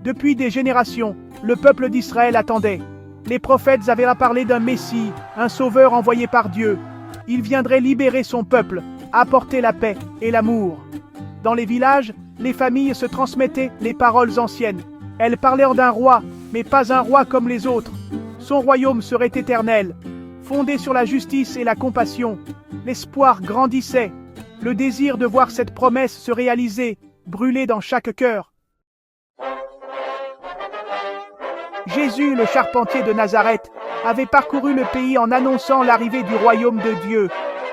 Depuis des générations, le peuple d'Israël attendait. Les prophètes avaient parlé d'un Messie, un sauveur envoyé par Dieu. Il viendrait libérer son peuple, apporter la paix et l'amour. Dans les villages, les familles se transmettaient les paroles anciennes. Elles parlaient d'un roi, mais pas un roi comme les autres. Son royaume serait éternel, fondé sur la justice et la compassion. L'espoir grandissait. Le désir de voir cette promesse se réaliser brûlait dans chaque cœur. Jésus, le charpentier de Nazareth, avait parcouru le pays en annonçant l'arrivée du royaume de Dieu.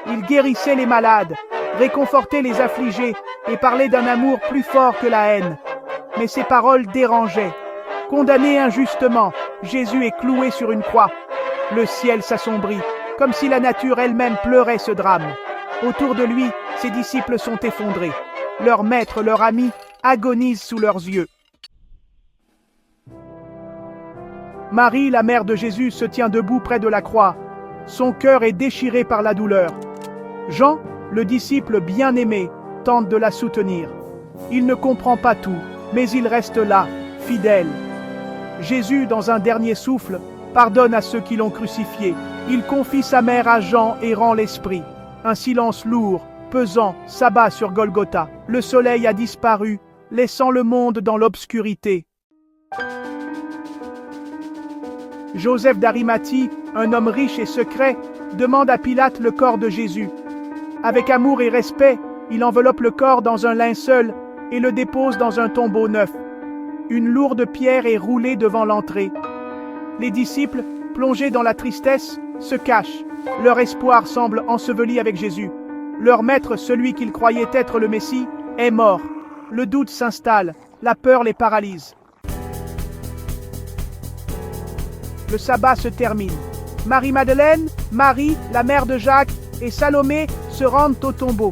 Il guérissait les malades, réconfortait les affligés et parlait d'un amour plus fort que la haine. Mais ses paroles dérangeaient. Condamné injustement, Jésus est cloué sur une croix. Le ciel s'assombrit, comme si la nature elle-même pleurait ce drame. Autour de lui, ses disciples sont effondrés. Leur maître, leur ami, agonise sous leurs yeux. Marie, la mère de Jésus, se tient debout près de la croix. Son cœur est déchiré par la douleur. Jean, le disciple bien-aimé, tente de la soutenir. Il ne comprend pas tout, mais il reste là, fidèle. Jésus, dans un dernier souffle, pardonne à ceux qui l'ont crucifié. Il confie sa mère à Jean et rend l'esprit. Un silence lourd, pesant, s'abat sur Golgotha. Le soleil a disparu, laissant le monde dans l'obscurité. Joseph d'Arimathie, un homme riche et secret, demande à Pilate le corps de Jésus. Avec amour et respect, il enveloppe le corps dans un linceul et le dépose dans un tombeau neuf. Une lourde pierre est roulée devant l'entrée. Les disciples, plongés dans la tristesse, se cachent. Leur espoir semble enseveli avec Jésus. Leur maître, celui qu'ils croyaient être le Messie, est mort. Le doute s'installe, la peur les paralyse. Le sabbat se termine. Marie-Madeleine, Marie, la mère de Jacques, et Salomé se rendent au tombeau.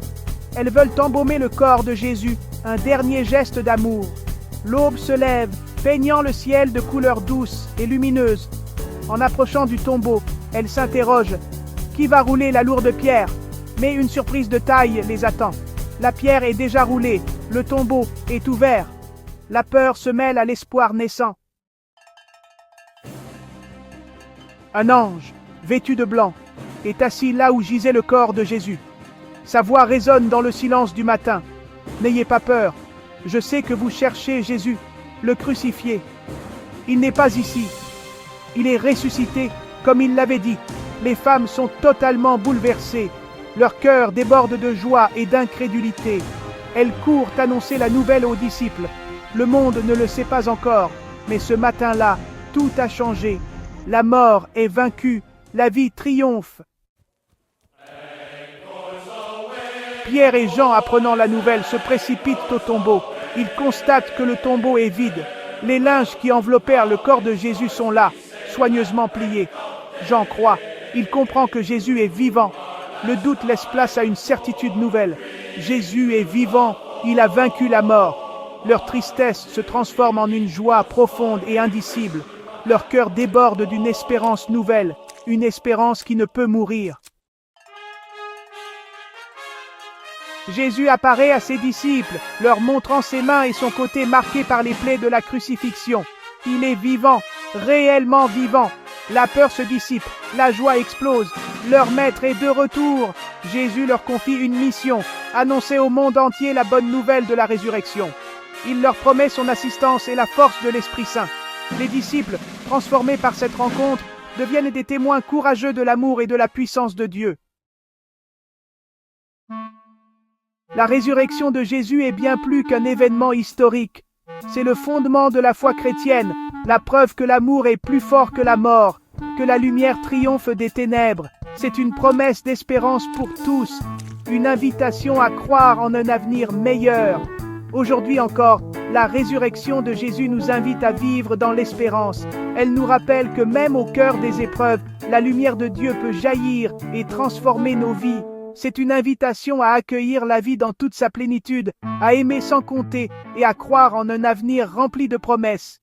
Elles veulent embaumer le corps de Jésus, un dernier geste d'amour. L'aube se lève, peignant le ciel de couleurs douces et lumineuses. En approchant du tombeau, elles s'interrogent. Qui va rouler la lourde pierre? Mais une surprise de taille les attend. La pierre est déjà roulée, le tombeau est ouvert. La peur se mêle à l'espoir naissant. Un ange, vêtu de blanc, est assis là où gisait le corps de Jésus. Sa voix résonne dans le silence du matin. N'ayez pas peur, je sais que vous cherchez Jésus, le crucifié. Il n'est pas ici. Il est ressuscité, comme il l'avait dit. Les femmes sont totalement bouleversées. Leur cœur déborde de joie et d'incrédulité. Elles courent annoncer la nouvelle aux disciples. Le monde ne le sait pas encore, mais ce matin-là, tout a changé. La mort est vaincue, la vie triomphe. Pierre et Jean, apprenant la nouvelle, se précipitent au tombeau. Ils constatent que le tombeau est vide. Les linges qui enveloppèrent le corps de Jésus sont là, soigneusement pliés. Jean croit. Il comprend que Jésus est vivant. Le doute laisse place à une certitude nouvelle. Jésus est vivant, il a vaincu la mort. Leur tristesse se transforme en une joie profonde et indicible. Leur cœur déborde d'une espérance nouvelle, une espérance qui ne peut mourir. Jésus apparaît à ses disciples, leur montrant ses mains et son côté marqué par les plaies de la crucifixion. Il est vivant, réellement vivant. La peur se dissipe, la joie explose. Leur maître est de retour. Jésus leur confie une mission, annoncer au monde entier la bonne nouvelle de la résurrection. Il leur promet son assistance et la force de l'Esprit Saint. Les disciples, transformés par cette rencontre, deviennent des témoins courageux de l'amour et de la puissance de Dieu. La résurrection de Jésus est bien plus qu'un événement historique. C'est le fondement de la foi chrétienne, la preuve que l'amour est plus fort que la mort, que la lumière triomphe des ténèbres. C'est une promesse d'espérance pour tous, une invitation à croire en un avenir meilleur. Aujourd'hui encore, la résurrection de Jésus nous invite à vivre dans l'espérance. Elle nous rappelle que même au cœur des épreuves, la lumière de Dieu peut jaillir et transformer nos vies. C'est une invitation à accueillir la vie dans toute sa plénitude, à aimer sans compter et à croire en un avenir rempli de promesses.